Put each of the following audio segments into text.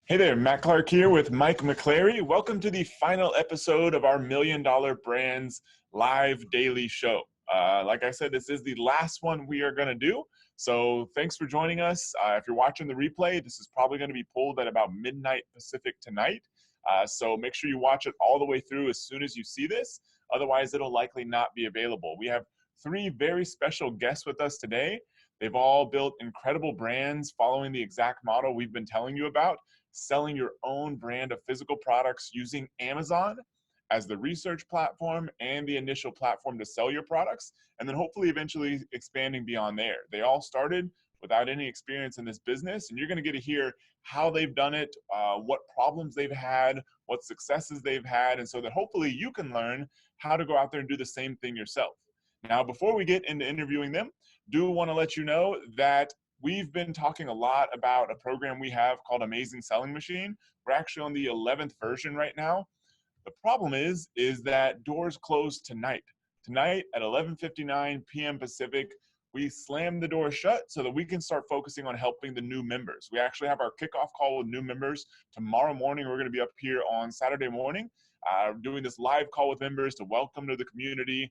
Hey there, Matt Clark here with Mike McClary. Welcome to the final episode of our $1 Million Brands live daily show. Like I said, this is the last one we are going to do. So thanks for joining us. If you're watching the replay, this is probably going to be pulled at about midnight Pacific tonight. So make sure you watch it all the way through as soon as you see this. Otherwise, it'll likely not be available. We have three very special guests with us today. They've all built incredible brands following the exact model we've been telling you about, selling your own brand of physical products using Amazon as the research platform and the initial platform to sell your products, and then hopefully eventually expanding beyond there. They all started without any experience in this business, and you're going to get to hear how they've done it, what problems they've had, what successes they've had, and so that hopefully you can learn how to go out there and do the same thing yourself. Now, before we get into interviewing them, do want to let you know that we've been talking a lot about a program we have called Amazing Selling Machine. We're actually on the 11th version right now. The problem is that doors close tonight. Tonight at 11:59 p.m. Pacific, we slam the door shut so that we can start focusing on helping the new members. We actually have our kickoff call with new members tomorrow morning. We're going to be up here on Saturday morning doing this live call with members to welcome to the community,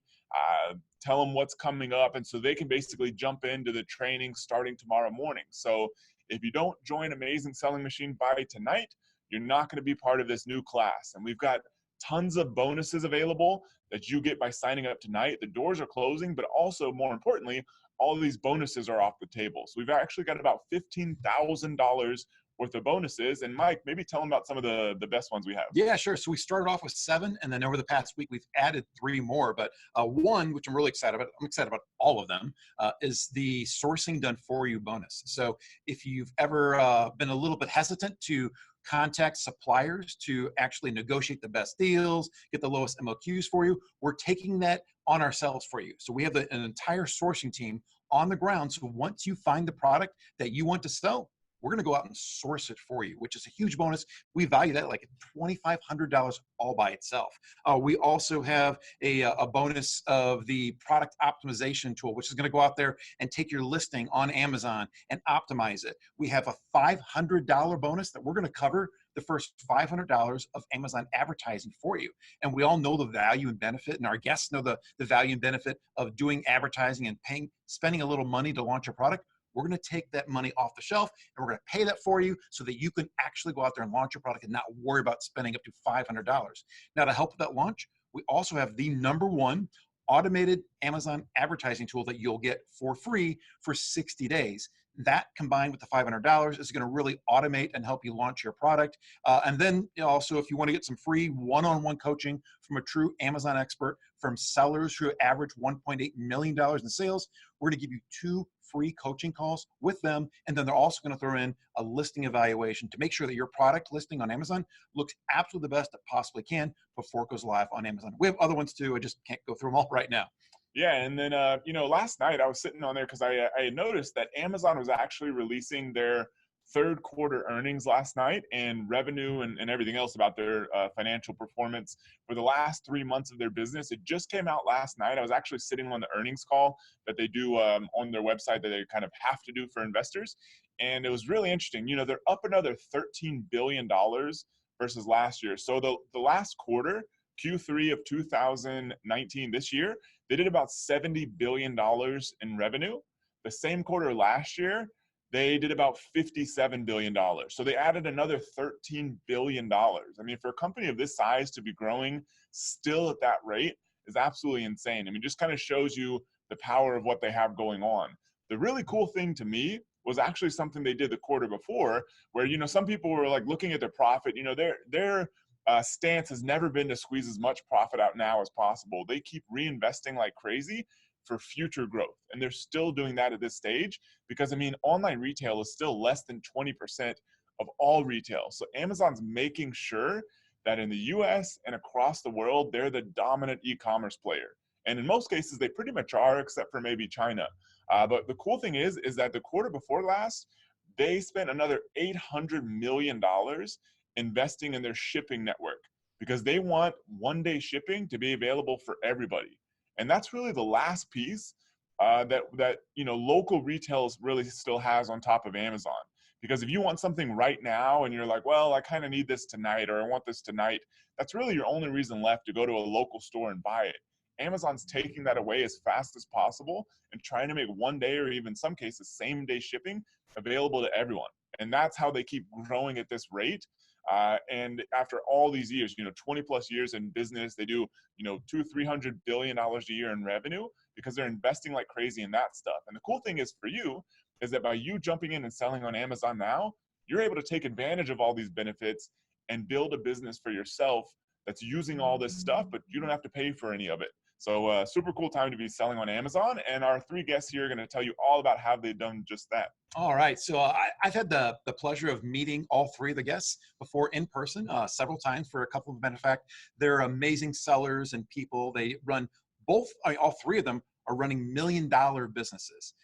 tell them what's coming up, and so they can basically jump into the training starting tomorrow morning. So if you don't join Amazing Selling Machine by tonight, you're not going to be part of this new class. And we've got tons of bonuses available that you get by signing up tonight. The doors are closing, but also more importantly, all of these bonuses are off the table. So we've actually got about $15,000 worth of bonuses. And Mike, maybe tell them about some of the best ones we have. Yeah, sure. So we started off with 7, and then over the past week, we've added 3 more. But one, which I'm really excited about, I'm excited about all of them, is the sourcing done for you bonus. So if you've ever been a little bit hesitant to contact suppliers to actually negotiate the best deals, get the lowest MOQs for you, we're taking that on ourselves for you. So we have an entire sourcing team on the ground. So once you find the product that you want to sell, we're going to go out and source it for you, which is a huge bonus. We value that like $2,500 all by itself. We also have a bonus of the product optimization tool, which is going to go out there and take your listing on Amazon and optimize it. We have a $500 bonus that we're going to cover the first $500 of Amazon advertising for you. And we all know the value and benefit, and our guests know the value and benefit of doing advertising and spending a little money to launch a product. We're going to take that money off the shelf and we're going to pay that for you so that you can actually go out there and launch your product and not worry about spending up to $500. Now, to help with that launch, we also have the #1 automated Amazon advertising tool that you'll get for free for 60 days. That combined with the $500 is going to really automate and help you launch your product. And then also, if you want to get some free one-on-one coaching from a true Amazon expert, from sellers who average $1.8 million in sales, we're going to give you 2 free coaching calls with them. And then they're also going to throw in a listing evaluation to make sure that your product listing on Amazon looks absolutely the best it possibly can before it goes live on Amazon. We have other ones too. I just can't go through them all right now. Yeah, and then, last night I was sitting on there because I had noticed that Amazon was actually releasing their third quarter earnings last night, and revenue and everything else about their financial performance for the last 3 months of their business. It just came out last night. I was actually sitting on the earnings call that they do on their website that they kind of have to do for investors. And it was really interesting. They're up another $13 billion versus last year. So the last quarter, Q3 of 2019, this year, they did about $70 billion in revenue. The same quarter last year, they did about $57 billion. So they added another $13 billion. I mean, for a company of this size to be growing still at that rate is absolutely insane. I mean, just kind of shows you the power of what they have going on. The really cool thing to me was actually something they did the quarter before where, some people were like looking at their profit, their stance has never been to squeeze as much profit out now as possible. They keep reinvesting like crazy for future growth. And they're still doing that at this stage because, online retail is still less than 20% of all retail. So Amazon's making sure that in the US and across the world, they're the dominant e-commerce player. And in most cases, they pretty much are, except for maybe China. But the cool thing is that the quarter before last, they spent another $800 million investing in their shipping network because they want one-day shipping to be available for everybody. And that's really the last piece that local retail really still has on top of Amazon. Because if you want something right now and you're like, well, I kind of need this tonight, or I want this tonight, that's really your only reason left to go to a local store and buy it. Amazon's taking that away as fast as possible and trying to make one day, or even some cases same day shipping, available to everyone. And that's how they keep growing at this rate. And after all these years, 20 plus years in business, they do, $200-300 billion a year in revenue, because they're investing like crazy in that stuff. And the cool thing is for you is that by you jumping in and selling on Amazon now, you're able to take advantage of all these benefits and build a business for yourself that's using all this stuff, but you don't have to pay for any of it. So super cool time to be selling on Amazon. And our three guests here are going to tell you all about how they've done just that. All right. So I've had the pleasure of meeting all three of the guests before in person several times for a couple of them. In fact, they're amazing sellers and people. They run all three of them are running $1 million businesses.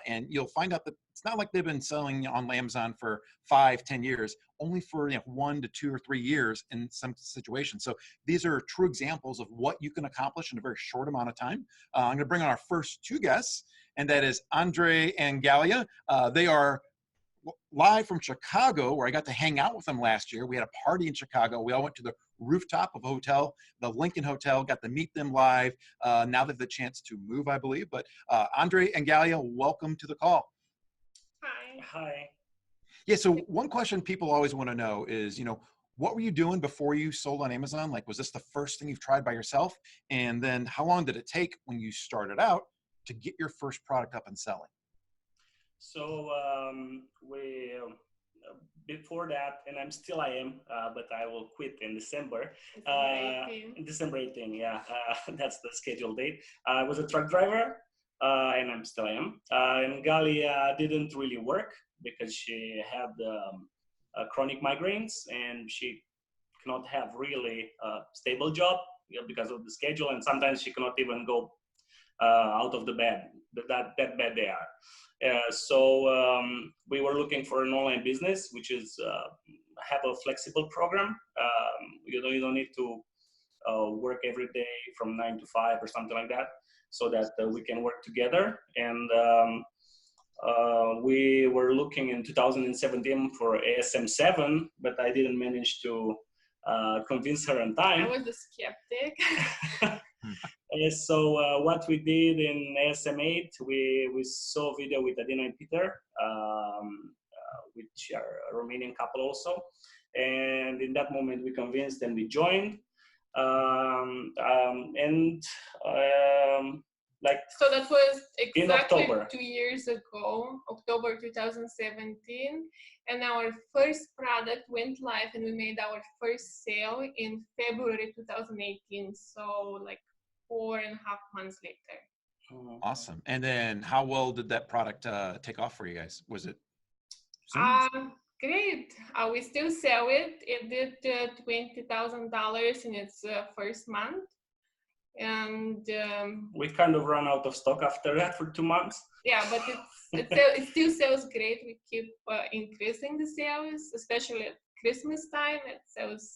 And you'll find out that it's not like they've been selling on Amazon for 5-10 years, only for 1 to 2 or 3 years in some situations. So these are true examples of what you can accomplish in a very short amount of time. I'm going to bring on our first two guests, and that is Andre and Galia. They are live from Chicago, where I got to hang out with them last year. We had a party in Chicago. We all went to the rooftop of a hotel, the Lincoln Hotel, got to meet them live. Now they have the chance to move, I believe. But Andre and Galia, welcome to the call. Hi. Hi. Yeah, so one question people always want to know is, what were you doing before you sold on Amazon? Like, was this the first thing you've tried by yourself? And then how long did it take when you started out to get your first product up and selling? So we before that, and I am, but I will quit in December. December 18, yeah, that's the scheduled date. I was a truck driver, and I still am. And Galia didn't really work because she had chronic migraines, and she cannot have really a stable job because of the schedule, and sometimes she cannot even go out of the bed. That bad they are. So we were looking for an online business, which is have a flexible program. You don't need to work every day from 9 to 5 or something like that, so that we can work together. And we were looking in 2017 for ASM 7, but I didn't manage to convince her on time. I was a skeptic. So what we did in ASM 8, we saw a video with Adina and Peter, which are a Romanian couple also. And in that moment, we convinced and we joined. So that was exactly October. 2 years ago, October 2017. And our first product went live and we made our first sale in February 2018. So like 4.5 months later. Awesome. And then how well did that product take off for you guys? Was it soon? Great. We still sell it. It did $20,000 in its first month. And we kind of ran out of stock after that for 2 months. Yeah, but it still sells great. We keep increasing the sales, especially at Christmas time. It sells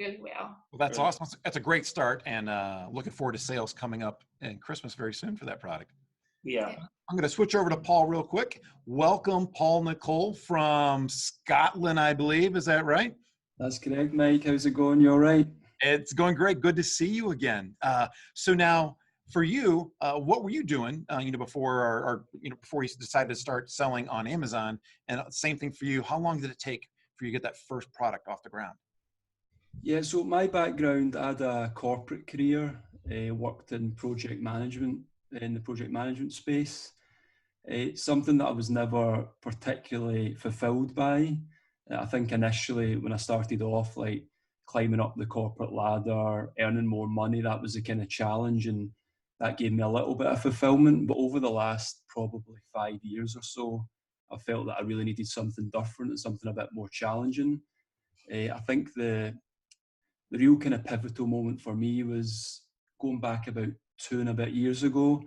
really well. Well, that's awesome. That's a great start, and looking forward to sales coming up in Christmas very soon for that product. Yeah. I'm going to switch over to Paul real quick. Welcome, Paul Nicole from Scotland, I believe. Is that right? That's correct, Mike. How's it going? You all right? It's going great. Good to see you again. So now, for you, what were you doing, before before you decided to start selling on Amazon? And same thing for you. How long did it take for you to get that first product off the ground? Yeah, so my background, I had a corporate career, worked in project management, in the project management space. It's something that I was never particularly fulfilled by. I think initially when I started off, like climbing up the corporate ladder, earning more money, that was the kind of challenge, and that gave me a little bit of fulfillment. But over the last probably 5 years or so, I felt that I really needed something different and something a bit more challenging. I think the real kind of pivotal moment for me was going back about 2 and a bit years ago,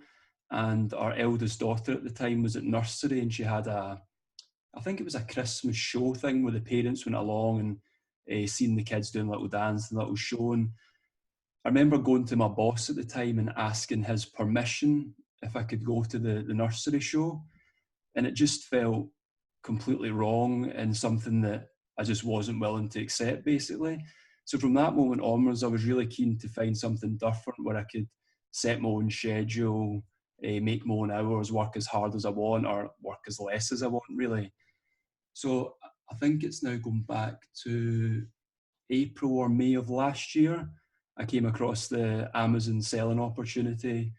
and our eldest daughter at the time was at nursery, and she had I think it was a Christmas show thing where the parents went along and seen the kids doing a little dance and a little show. And I remember going to my boss at the time and asking his permission if I could go to the nursery show. And it just felt completely wrong and something that I just wasn't willing to accept, basically. So from that moment onwards, I was really keen to find something different where I could set my own schedule, make my own hours, work as hard as I want or work as less as I want, really. So I think it's now going back to April or May of last year. I came across the Amazon selling opportunity,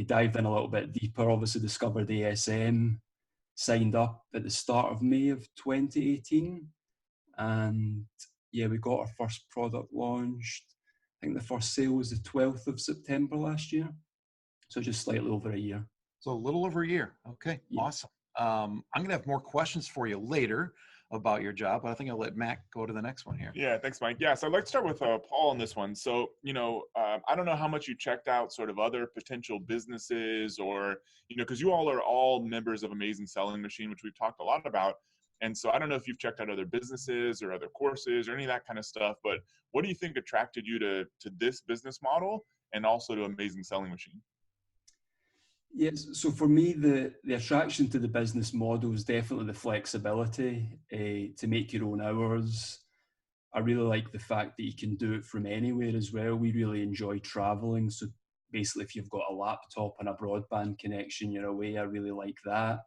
dived in a little bit deeper, obviously discovered ASM, signed up at the start of May of 2018. And yeah, we got our first product launched. I think the first sale was the 12th of September last year. So just slightly over a year. So a little over a year. Okay, yeah. Awesome. I'm going to have more questions for you later about your job, but I think I'll let Mac go to the next one here. Yeah, thanks, Mike. Yeah, so I'd like to start with Paul on this one. So, I don't know how much you checked out sort of other potential businesses or, because you all are all members of Amazing Selling Machine, which we've talked a lot about. And so I don't know if you've checked out other businesses or other courses or any of that kind of stuff, but what do you think attracted you to this business model and also to Amazing Selling Machine? Yes, so for me, the attraction to the business model is definitely the flexibility to make your own hours. I really like the fact that you can do it from anywhere as well. We really enjoy traveling. So basically, if you've got a laptop and a broadband connection, you're away. I really like that.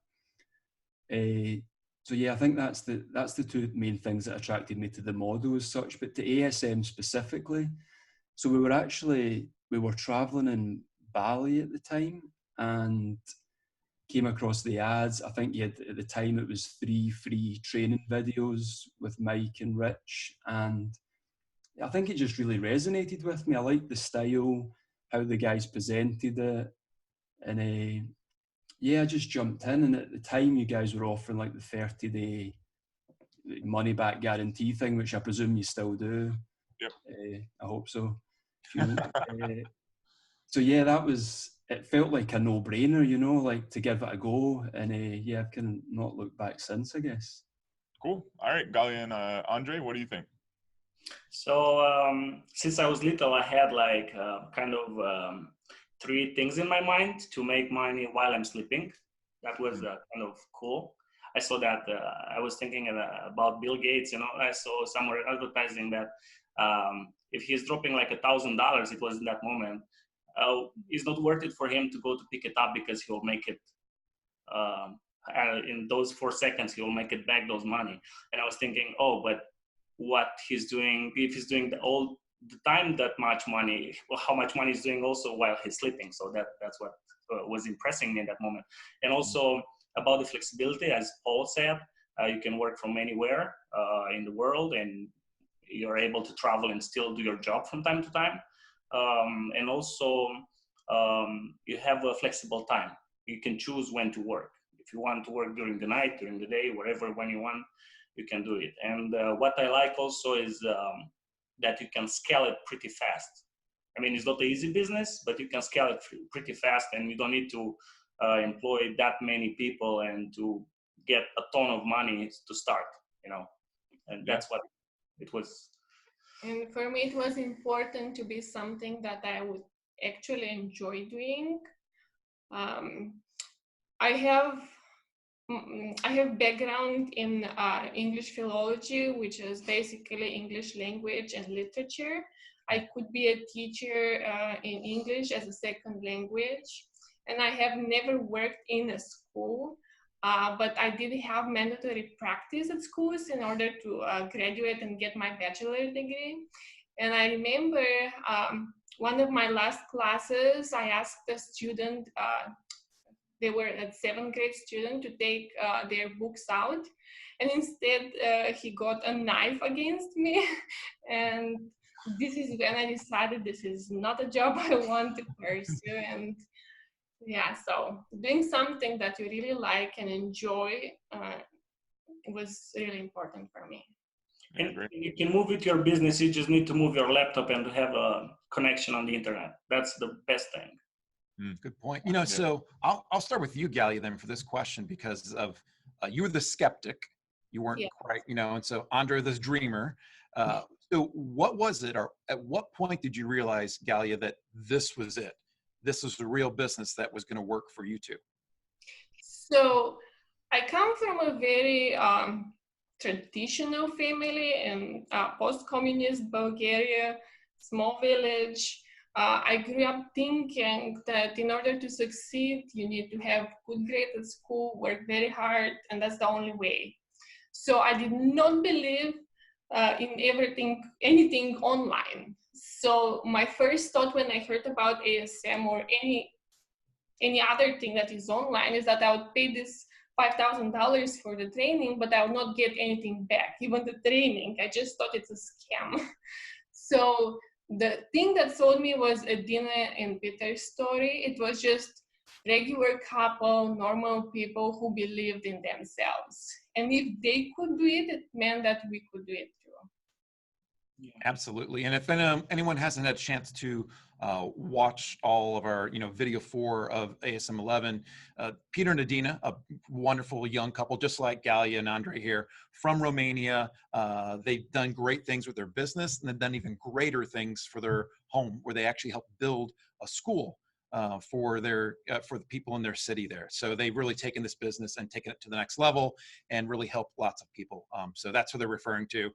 So yeah, I think that's the two main things that attracted me to the model as such. But to ASM specifically, so we were traveling in Bali at the time and came across the ads. I think at the time it was 3 free training videos with Mike and Rich, and I think it just really resonated with me. I liked the style, how the guys presented it, and I just jumped in. And at the time, you guys were offering like the 30-day money back guarantee thing, which I presume you still do. Yep. I hope so. So yeah, it felt like a no-brainer, like to give it a go. And I've kind of not looked back since, I guess. Cool. All right, Galia and Andre, what do you think? So since I was little, I had like three things in my mind to make money while I'm sleeping. That was kind of cool. I saw that I was thinking about Bill Gates. I saw somewhere advertising that if he's dropping like $1,000, it was in that moment, it's not worth it for him to go to pick it up because he'll make it in those 4 seconds, he'll make it back those money. And I was thinking, but what he's doing, if he's doing all the time that much money, how much money he's doing also while he's sleeping. So that's what was impressing me in that moment. And also about the flexibility, as Paul said, you can work from anywhere in the world, and you're able to travel and still do your job from time to time. And also you have a flexible time. You can choose when to work. If you want to work during the night, during the day, wherever, when you want, you can do it. And what I like also is that you can scale it pretty fast. I mean, it's not an easy business, but you can scale it pretty fast, and you don't need to employ that many people and to get a ton of money to start, and that's what it was. And for me, it was important to be something that I would actually enjoy doing. I have background in English philology, which is basically English language and literature. I could be a teacher in English as a second language, and I have never worked in a school, but I did have mandatory practice at schools in order to graduate and get my bachelor degree. And I remember one of my last classes, I asked a student, they were a 7th grade student, to take their books out. And instead, he got a knife against me. And this is when I decided this is not a job I want to pursue. And so doing something that you really like and enjoy was really important for me. And you can move with your business. You just need to move your laptop and have a connection on the internet. That's the best thing. Good point. So I'll start with you, Galia, then for this question, because of you were the skeptic, you weren't quite, and so Andre, this dreamer. So what was it, or at what point did you realize, Galia, that this was it? This was the real business that was going to work for you two? So I come from a very traditional family in post-communist Bulgaria, small village. I grew up thinking that in order to succeed, you need to have good grades at school, work very hard, and that's the only way. So I did not believe in anything online. So my first thought when I heard about ASM or any other thing that is online is that I would pay this $5,000 for the training, but I would not get anything back, even the training. I just thought it's a scam. So the thing that sold me was Adina and Peter's story. It was just regular couple, normal people who believed in themselves. And if they could do it, it meant that we could do it too. Yeah. Absolutely. And if anyone hasn't had a chance to watch all of our, video 4 of ASM 11, Peter and Adina, a wonderful young couple, just like Galia and Andre here from Romania. They've done great things with their business, and they've done even greater things for their home, where they actually helped build a school for the people in their city there. So they've really taken this business and taken it to the next level and really helped lots of people. So that's what they're referring to.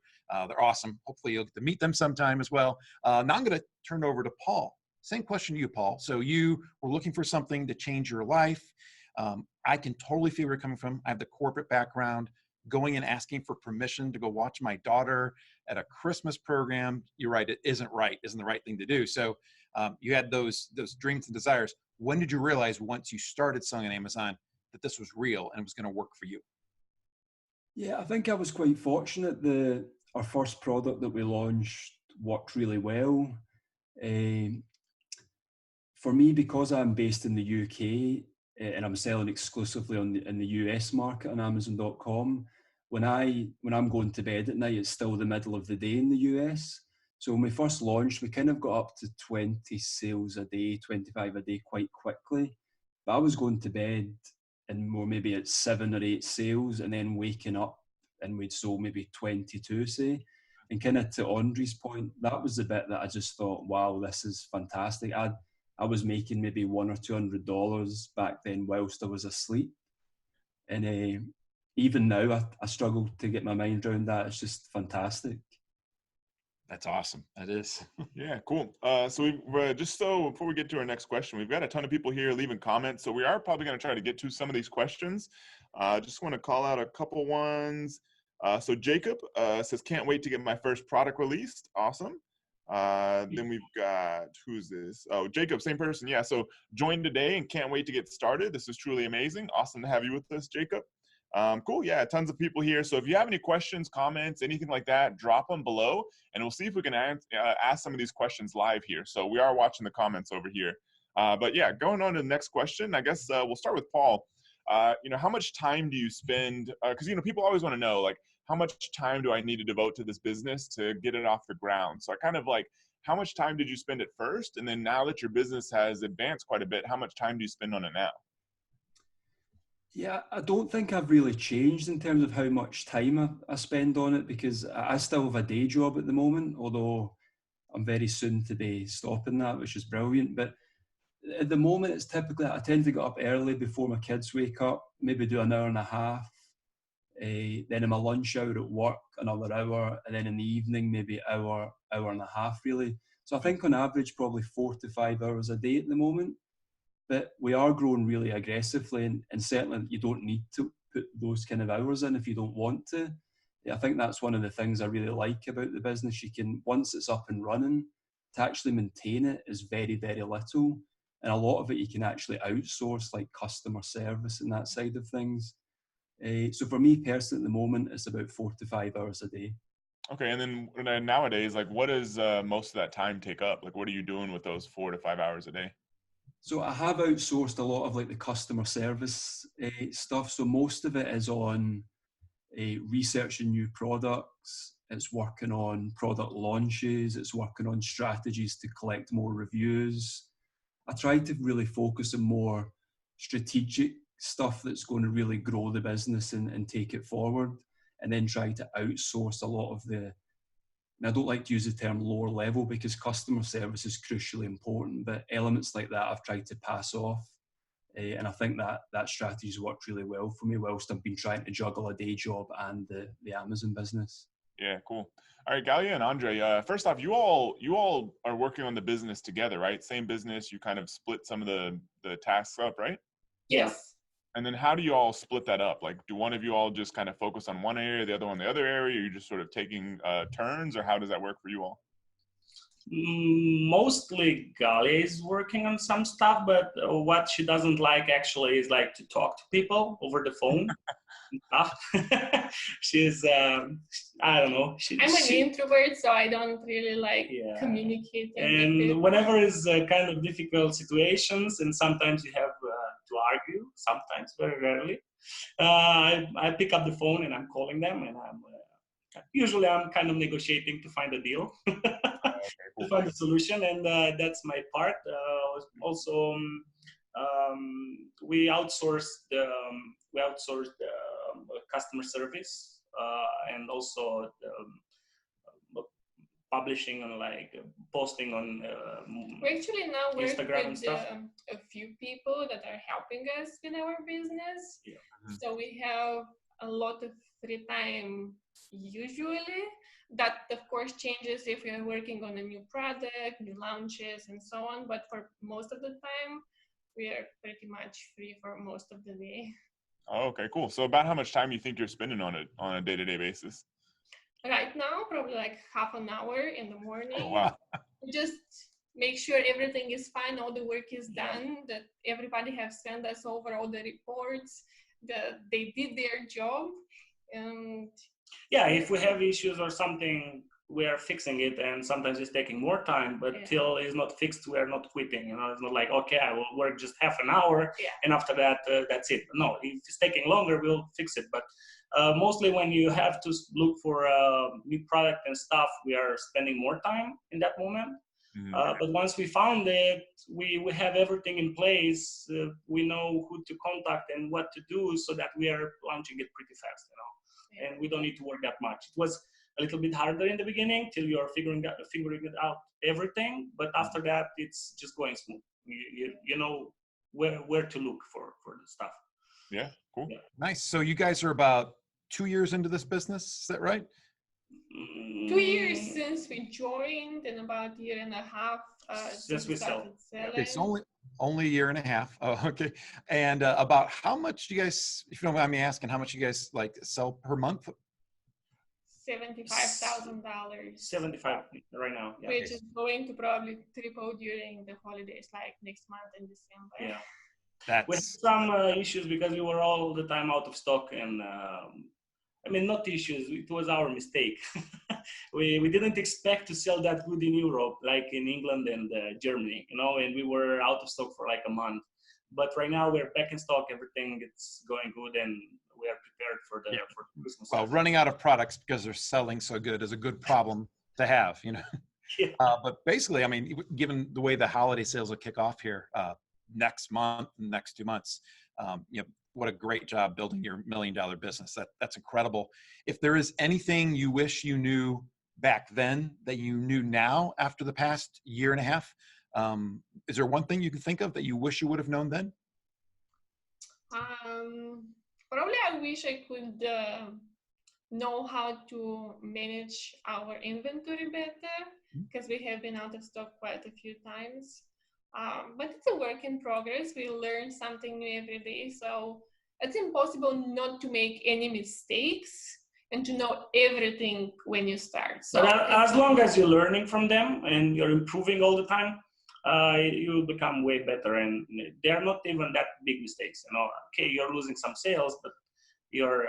They're awesome. Hopefully you'll get to meet them sometime as well. Now I'm going to turn it over to Paul. Same question to you, Paul. So you were looking for something to change your life. I can totally feel where you're coming from. I have the corporate background. Going and asking for permission to go watch my daughter at a Christmas program, you're right, it isn't the right thing to do. So you had those dreams and desires. When did you realize, once you started selling on Amazon, that this was real and was going to work for you? Yeah, I think I was quite fortunate. Our first product that we launched worked really well. For me, because I'm based in the UK and I'm selling exclusively in the US market on Amazon.com, when I'm going to bed at night, it's still the middle of the day in the US. So when we first launched, we kind of got up to 20 sales a day, 25 a day quite quickly. But I was going to bed and more maybe at 7 or 8 sales, and then waking up and we'd sold maybe 22, say. And kind of to Andre's point, that was the bit that I just thought, wow, this is fantastic. I was making maybe $100 or $200 back then whilst I was asleep. And even now, I struggle to get my mind around that. It's just fantastic. That's awesome. That is. Yeah, cool. So we've before we get to our next question, we've got a ton of people here leaving comments. So we are probably going to try to get to some of these questions. Just want to call out a couple ones. So Jacob says, can't wait to get my first product released. Awesome. Then we've got, who's this? Oh, Jacob, same person. Yeah. So joined today and can't wait to get started. This is truly amazing. Awesome to have you with us, Jacob. Cool. Yeah. Tons of people here. So if you have any questions, comments, anything like that, drop them below and we'll see if we can ask some of these questions live here. So we are watching the comments over here. But yeah, going on to the next question, I guess we'll start with Paul. How much time do you spend? Because, people always want to know, like, how much time do I need to devote to this business to get it off the ground? So I kind of like, how much time did you spend at first? And then now that your business has advanced quite a bit, how much time do you spend on it now? Yeah, I don't think I've really changed in terms of how much time I spend on it, because I still have a day job at the moment, although I'm very soon to be stopping that, which is brilliant. But at the moment, it's typically, I tend to get up early before my kids wake up, maybe do an hour and a half. Then in my lunch hour at work, another hour. And then in the evening, maybe hour and a half, really. So I think on average, probably 4 to 5 hours a day at the moment. But we are growing really aggressively, and certainly you don't need to put those kind of hours in if you don't want to. I think that's one of the things I really like about the business. You can, once it's up and running, to actually maintain it is very, very little. And a lot of it you can actually outsource, like customer service and that side of things. So for me personally, at the moment, it's about 4 to 5 hours a day. Okay, and then nowadays, like, what does most of that time take up? Like, what are you doing with those 4 to 5 hours a day? So I have outsourced a lot of like the customer service stuff. So most of it is on researching new products. It's working on product launches. It's working on strategies to collect more reviews. I try to really focus on more strategic stuff that's going to really grow the business and take it forward, and then try to outsource a lot of the, and I don't like to use the term lower level because customer service is crucially important, but elements like that I've tried to pass off And I think that strategy's worked really well for me whilst I've been trying to juggle a day job and the Amazon business. Yeah, cool. All right, Galia and Andre, first off, you all are working on the business together, right? Same business, you kind of split some of the tasks up, right? Yes. And then how do you all split that up? Like, do one of you all just kind of focus on one area, the other one the other area? Are you just sort of taking turns, or how does that work for you all? Mostly Galia is working on some stuff, but what she doesn't like actually is like to talk to people over the phone. She's I don't know. I'm an introvert, so I don't really like communicating. And whenever is kind of difficult situations, and sometimes you have to argue, sometimes very rarely, I pick up the phone and I'm calling them, and usually I'm kind of negotiating to find a deal. To find a solution, and that's my part. Also, we outsourced the customer service and also publishing and like posting on we actually now work Instagram and with stuff. A few people that are helping us with our business. Yeah. So we have a lot of free time usually. That of course changes if we are working on a new product, new launches and so on, but for most of the time we are pretty much free for most of the day. Oh, okay, cool. So about how much time you think you're spending on it on a day-to-day basis? Right now, probably like half an hour in the morning. Oh, wow. Just make sure everything is fine, all the work is done, that everybody has sent us over all the reports, that they did their job. And yeah, if we have issues or something, we are fixing it, and sometimes it's taking more time, but till it's not fixed, we are not quitting. You know, it's not like, okay, I will work just half an hour and after that, that's it. No, if it's taking longer, we'll fix it. But mostly when you have to look for a new product and stuff, we are spending more time in that moment. But once we found it, we have everything in place. We know who to contact and what to do so that we are launching it pretty fast, you know. And we don't need to work that much. It was a little bit harder in the beginning till you're figuring it out everything, but after that it's just going smooth. You know where to look for the stuff. Yeah, cool. Yeah. Nice. So you guys are about 2 years into this business, is that right? 2 years since we joined, and about a year and a half since we started selling. Okay, so only a year and a half. Oh, okay. And about how much do you guys, if you don't mind me asking, how much you guys like sell per month? $75,000. 75 right now. Yeah. Which is going to probably triple during the holidays, like next month in December. Yeah. We had some issues because we were all the time out of stock, and I mean, not issues, it was our mistake. we didn't expect to sell that good in Europe, like in England and Germany, you know, and we were out of stock for like a month. But right now we're back in stock, everything it's going good, and we are prepared for the Christmas. Well, running out of products because they're selling so good is a good problem to have, you know. But basically, I mean, given the way the holiday sales will kick off here next month, next 2 months, you know, what a great job building your $1 million business. That's incredible. If there is anything you wish you knew back then that you knew now after the past year and a half, is there one thing you can think of that you wish you would have known then? Probably I wish I could know how to manage our inventory better, because we have been out of stock quite a few times. But it's a work in progress. We learn something new every day. So it's impossible not to make any mistakes and to know everything when you start. So as long as you're learning from them and you're improving all the time, you'll become way better. And they're not even that big mistakes. You know, okay, you're losing some sales, but you're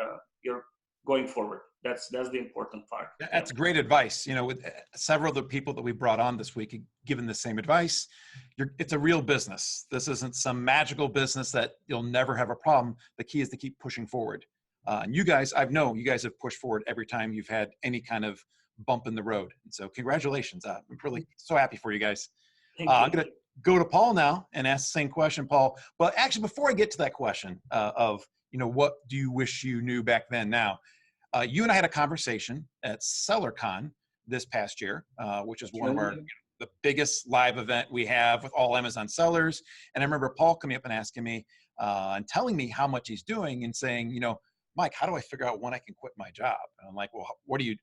going forward. That's the important part. That's great advice. You know, with several of the people that we brought on this week, given the same advice, it's a real business. This isn't some magical business that you'll never have a problem. The key is to keep pushing forward. And you guys, I know you guys have pushed forward every time you've had any kind of bump in the road. And so congratulations. I'm really so happy for you guys. I'm going to go to Paul now and ask the same question, Paul. But actually, before I get to that question of, you know, what do you wish you knew back then now? You and I had a conversation at SellerCon this past year, which is one of our the biggest live event we have with all Amazon sellers. And I remember Paul coming up and asking me and telling me how much he's doing and saying, Mike, how do I figure out when I can quit my job? And I'm like, well,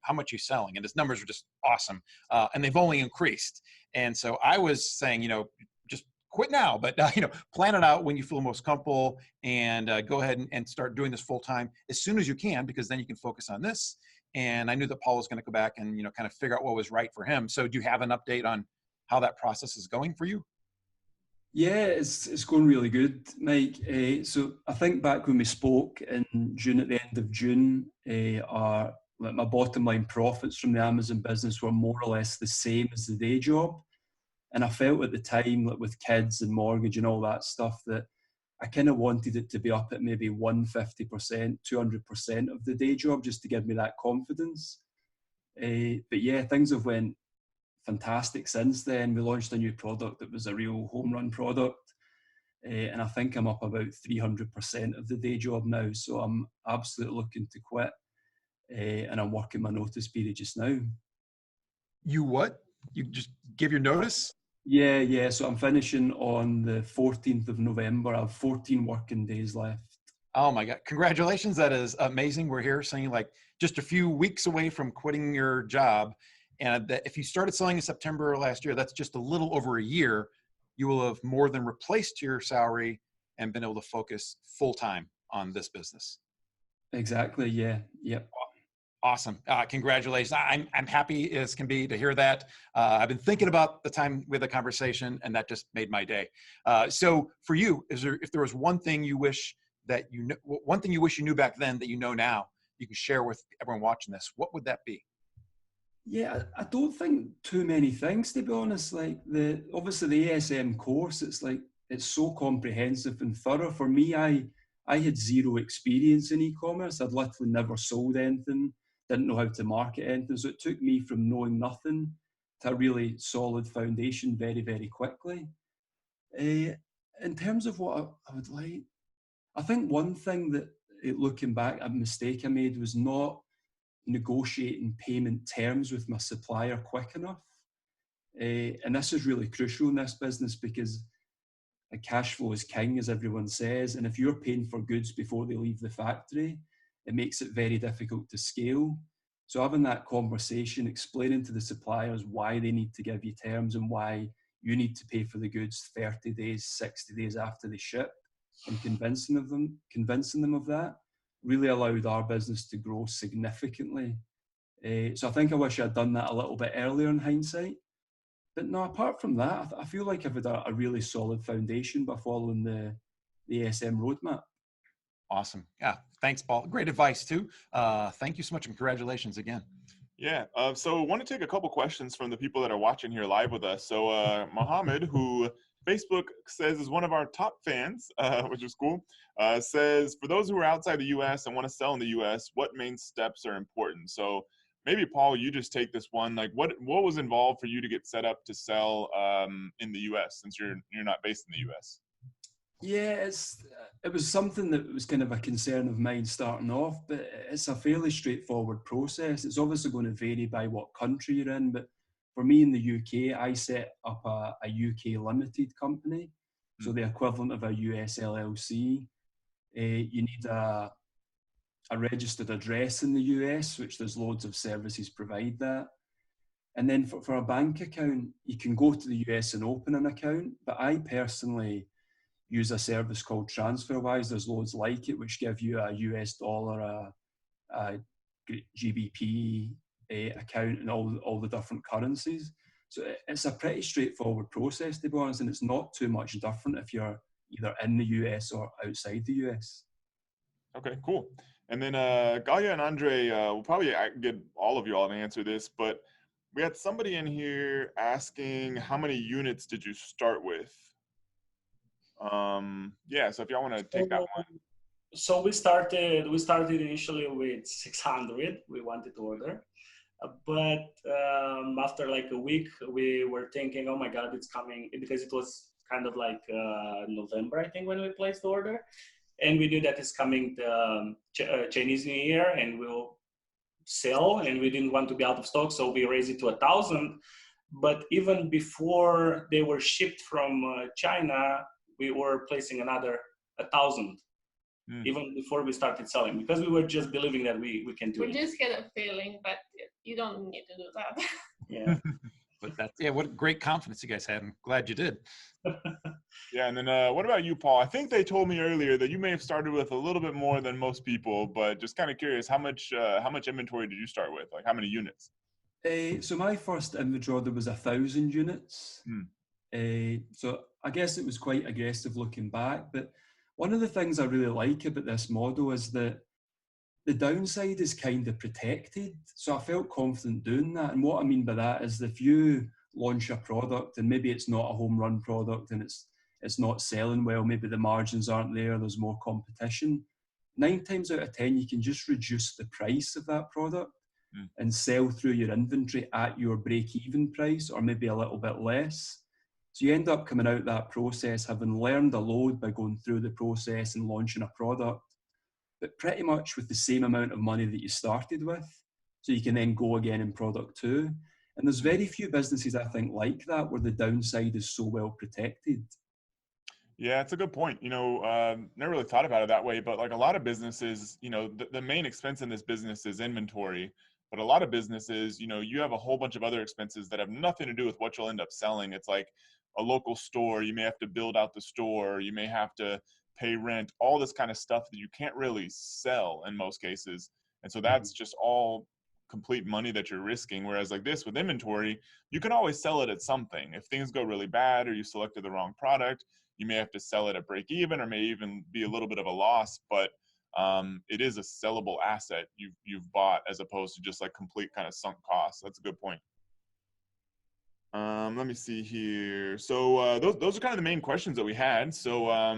how much are you selling? And his numbers are just awesome. And they've only increased. And so I was saying, just quit now, but plan it out when you feel most comfortable and go ahead and start doing this full time as soon as you can, because then you can focus on this. And I knew that Paul was going to go back and, kind of figure out what was right for him. So do you have an update on how that process is going for you? Yeah, it's going really good, Mike. So I think back when we spoke in June, at the end of June, my bottom line profits from the Amazon business were more or less the same as the day job. And I felt at the time, like with kids and mortgage and all that stuff, that I kind of wanted it to be up at maybe 150%, 200% of the day job, just to give me that confidence. But yeah, things have went fantastic since then. We launched a new product that was a real home run product. And I think I'm up about 300% of the day job now. So I'm absolutely looking to quit. And I'm working my notice period just now. You what? You just give your notice? Yeah. So I'm finishing on the 14th of November. I have 14 working days left. Oh my God. Congratulations. That is amazing. We're here saying like just a few weeks away from quitting your job. And that if you started selling in September last year, that's just a little over a year. You will have more than replaced your salary and been able to focus full time on this business. Exactly. Yeah. Yep. Awesome. Congratulations. I'm happy as can be to hear that. I've been thinking about the time with the conversation, and that just made my day. So for you, if there was one thing you wish you knew back then that you know now, you can share with everyone watching this, what would that be? Yeah, I don't think too many things, to be honest. Like obviously the ASM course, it's so comprehensive and thorough. For me, I had zero experience in e-commerce. I'd literally never sold anything, didn't know how to market anything. So it took me from knowing nothing to a really solid foundation very, very quickly. In terms of what I would like, I think one thing that, looking back, a mistake I made was not negotiating payment terms with my supplier quick enough. And this is really crucial in this business because cash flow is king, as everyone says. And if you're paying for goods before they leave the factory, it makes it very difficult to scale. So having that conversation, explaining to the suppliers why they need to give you terms and why you need to pay for the goods 30 days, 60 days after they ship, and convincing them of that, really allowed our business to grow significantly. So I think I wish I'd done that a little bit earlier in hindsight. But no, apart from that, I feel like I've had a really solid foundation by following the ASM roadmap. Awesome. Yeah. Thanks, Paul. Great advice too. Thank you so much and congratulations again. Yeah. So I want to take a couple questions from the people that are watching here live with us. So Mohammed, who Facebook says is one of our top fans, which is cool, says, for those who are outside the U.S. and want to sell in the U.S., what main steps are important? So maybe, Paul, you just take this one. Like, what was involved for you to get set up to sell in the U.S. since you're not based in the U.S.? Yeah, it was something that was kind of a concern of mine starting off, but it's a fairly straightforward process. It's obviously going to vary by what country you're in, but for me in the UK, I set up a UK limited company, so the equivalent of a US LLC. You need a registered address in the US, which there's loads of services provide that. And then for a bank account, you can go to the US and open an account, but I personally use a service called TransferWise. There's loads like it, which give you a US dollar, a GBP account, and all the different currencies. So it's a pretty straightforward process, to be honest, and it's not too much different if you're either in the US or outside the US. Okay, cool. And then Galia and Andre, we'll probably get all of you all to answer this, but we had somebody in here asking how many units did you start with? Yeah, so if y'all want to take that one. So we started initially with 600. We wanted to order, but after like a week, we were thinking, oh my God, it's coming, because it was kind of like November, I think, when we placed the order, and we knew that it's coming the Chinese New Year, and we'll sell, and we didn't want to be out of stock, so we raised it to 1,000. But even before they were shipped from China, we were placing another 1,000. Even before we started selling, because we were just believing that we can do it. We just had a feeling, but you don't need to do that. Yeah. But what great confidence you guys had. I'm glad you did. Yeah, and then what about you, Paul? I think they told me earlier that you may have started with a little bit more than most people, but just kind of curious, how much inventory did you start with? Like how many units? So my first inventory order was 1,000 units. So I guess it was quite aggressive looking back, but one of the things I really like about this model is that the downside is kind of protected. So I felt confident doing that. And what I mean by that is if you launch a product and maybe it's not a home run product and it's not selling well, maybe the margins aren't there, there's more competition, 9 times out of 10, you can just reduce the price of that product and sell through your inventory at your break-even price or maybe a little bit less. So you end up coming out that process having learned a load by going through the process and launching a product, but pretty much with the same amount of money that you started with. So you can then go again in product 2. And there's very few businesses, I think, like that, where the downside is so well protected. Yeah, it's a good point. Never really thought about it that way, but like a lot of businesses, the main expense in this business is inventory. But a lot of businesses, you have a whole bunch of other expenses that have nothing to do with what you'll end up selling. It's like a local store, you may have to build out the store, you may have to pay rent, all this kind of stuff that you can't really sell in most cases. And so that's just all complete money that you're risking. Whereas like this with inventory, you can always sell it at something. If things go really bad or you selected the wrong product, you may have to sell it at break even or may even be a little bit of a loss, but it is a sellable asset you've bought as opposed to just like complete kind of sunk costs. That's a good point. Let me see here. So those are kind of the main questions that we had. So I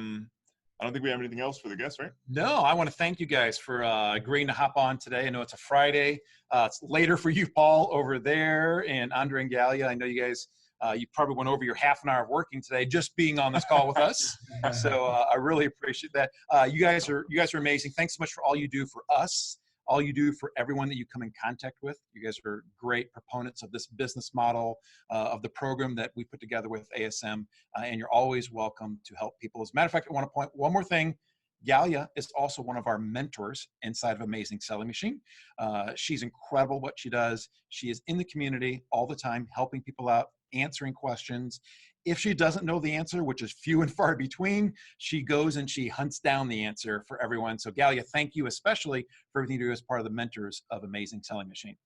don't think we have anything else for the guests, right? No, I want to thank you guys for agreeing to hop on today. I know it's a Friday. It's later for you, Paul, over there, and Andre and Galia. I know you guys, you probably went over your half an hour of working today just being on this call with us. So I really appreciate that. You guys are amazing. Thanks so much for all you do for us, all you do for everyone that you come in contact with. You guys are great proponents of this business model, of the program that we put together with ASM, and you're always welcome to help people. As a matter of fact, I want to point one more thing. Galia is also one of our mentors inside of Amazing Selling Machine. She's incredible what she does. She is in the community all the time, helping people out, answering questions. If she doesn't know the answer, which is few and far between, she goes and she hunts down the answer for everyone. So Galia, thank you especially for everything you do as part of the mentors of Amazing Selling Machine.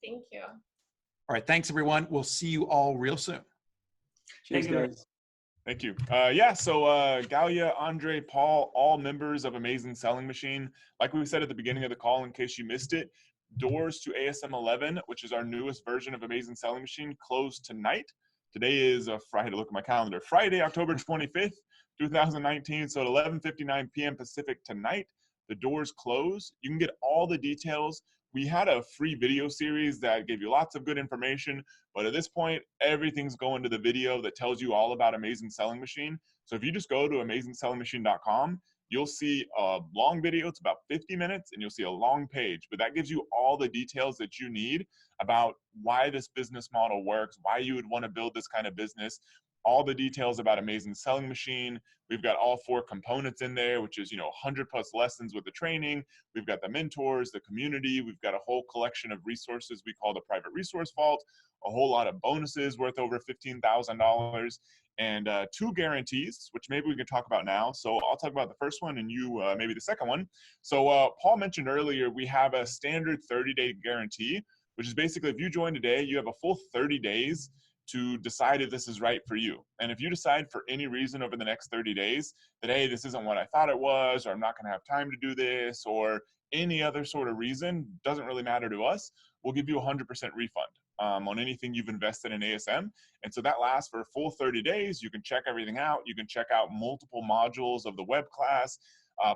Thank you. All right, thanks everyone. We'll see you all real soon. Cheers, guys. Thank you. So Galia, Andre, Paul, all members of Amazing Selling Machine. Like we said at the beginning of the call, in case you missed it, doors to ASM 11, which is our newest version of Amazing Selling Machine, close tonight. Today is Friday. To look at my calendar. Friday, October 25th, 2019. So at 11:59 p.m. Pacific tonight, the doors close. You can get all the details. We had a free video series that gave you lots of good information, but at this point, everything's going to the video that tells you all about Amazing Selling Machine. So if you just go to amazingselling.com, you'll see a long video. It's about 50 minutes, and you'll see a long page, but that gives you all the details that you need about why this business model works, why you would want to build this kind of business, all the details about Amazing Selling Machine. We've got all 4 components in there, which is, 100 plus lessons with the training. We've got the mentors, the community. We've got a whole collection of resources we call the private resource vault, a whole lot of bonuses worth over $15,000, and 2 guarantees, which maybe we can talk about now. So I'll talk about the first one and you maybe the second one. So Paul mentioned earlier, we have a standard 30-day guarantee, which is basically if you join today, you have a full 30 days to decide if this is right for you. And if you decide for any reason over the next 30 days that, hey, this isn't what I thought it was, or I'm not going to have time to do this, or any other sort of reason, doesn't really matter to us, we'll give you 100% refund on anything you've invested in ASM. And so that lasts for a full 30 days. You can check everything out. You can check out multiple modules of the web class,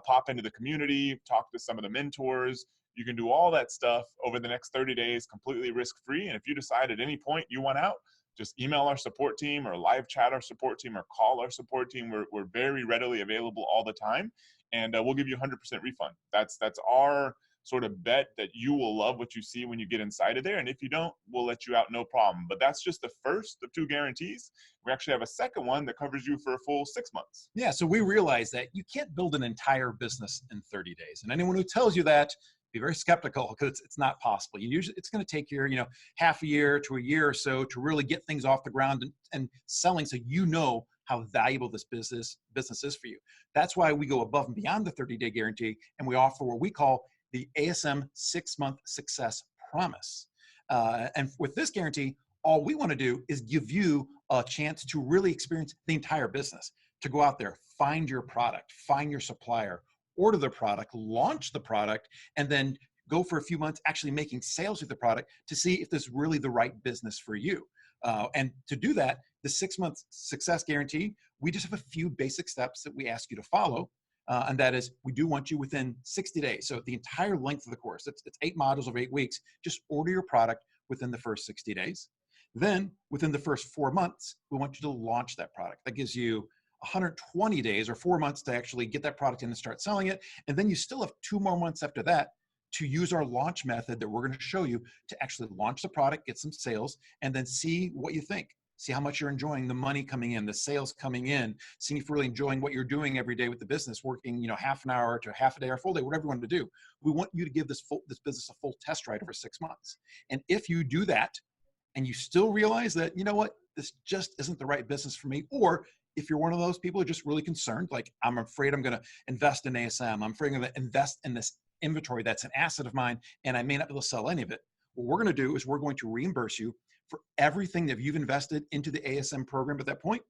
pop into the community, talk to some of the mentors. You can do all that stuff over the next 30 days completely risk-free. And if you decide at any point you want out, just email our support team or live chat our support team or call our support team. We're very readily available all the time, and we'll give you 100% refund. That's our sort of bet that you will love what you see when you get inside of there. And if you don't, we'll let you out, no problem. But that's just the first of 2 guarantees. We actually have a second one that covers you for a full 6 months. Yeah, so we realize that you can't build an entire business in 30 days. And anyone who tells you that, be very skeptical, because it's not possible. It's going to take you, half a year to a year or so to really get things off the ground and selling, so you know how valuable this business is for you. That's why we go above and beyond the 30-day guarantee, and we offer what we call the ASM 6-month success promise. And with this guarantee, all we want to do is give you a chance to really experience the entire business, to go out there, find your product, find your supplier, order the product, launch the product, and then go for a few months actually making sales with the product to see if this is really the right business for you. And to do that, the 6-month success guarantee, we just have a few basic steps that we ask you to follow. And that is, we do want you within 60 days. So the entire length of the course, it's 8 modules over 8 weeks, just order your product within the first 60 days. Then within the first 4 months, we want you to launch that product. That gives you 120 days or 4 months to actually get that product in and start selling it. And then you still have 2 more months after that to use our launch method that we're going to show you to actually launch the product, get some sales, and then see what you think. See how much you're enjoying the money coming in, the sales coming in, seeing if you're really enjoying what you're doing every day with the business, working, half an hour to half a day or a full day, whatever you want to do. We want you to give this business a full test ride over 6 months. And if you do that and you still realize that, you know what, this just isn't the right business for me, or if you're one of those people who are just really concerned, like, I'm afraid I'm going to invest in ASM, I'm afraid I'm going to invest in this inventory that's an asset of mine, and I may not be able to sell any of it. What we're going to do is we're going to reimburse you for everything that you've invested into the ASM program at that point.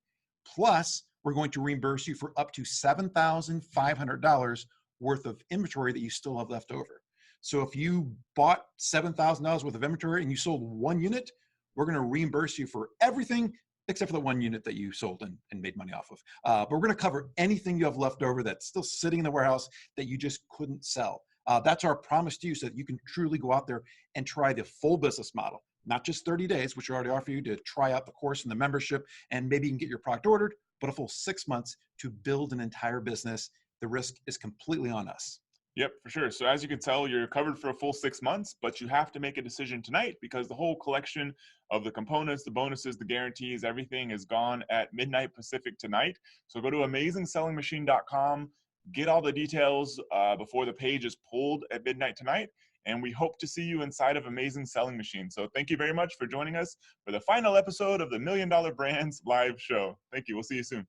Plus, we're going to reimburse you for up to $7,500 worth of inventory that you still have left over. So if you bought $7,000 worth of inventory and you sold 1 unit, we're going to reimburse you for everything except for the 1 unit that you sold and made money off of. But we're going to cover anything you have left over that's still sitting in the warehouse that you just couldn't sell. That's our promise to you, so that you can truly go out there and try the full business model, not just 30 days, which we already offer you to try out the course and the membership, and maybe you can get your product ordered, but a full 6 months to build an entire business. The risk is completely on us. Yep, for sure. So as you can tell, you're covered for a full 6 months, but you have to make a decision tonight, because the whole collection of the components, the bonuses, the guarantees, everything is gone at midnight Pacific tonight. So go to AmazingSellingMachine.com, get all the details before the page is pulled at midnight tonight. And we hope to see you inside of Amazing Selling Machine. So thank you very much for joining us for the final episode of the $1 Million Brands live show. Thank you. We'll see you soon.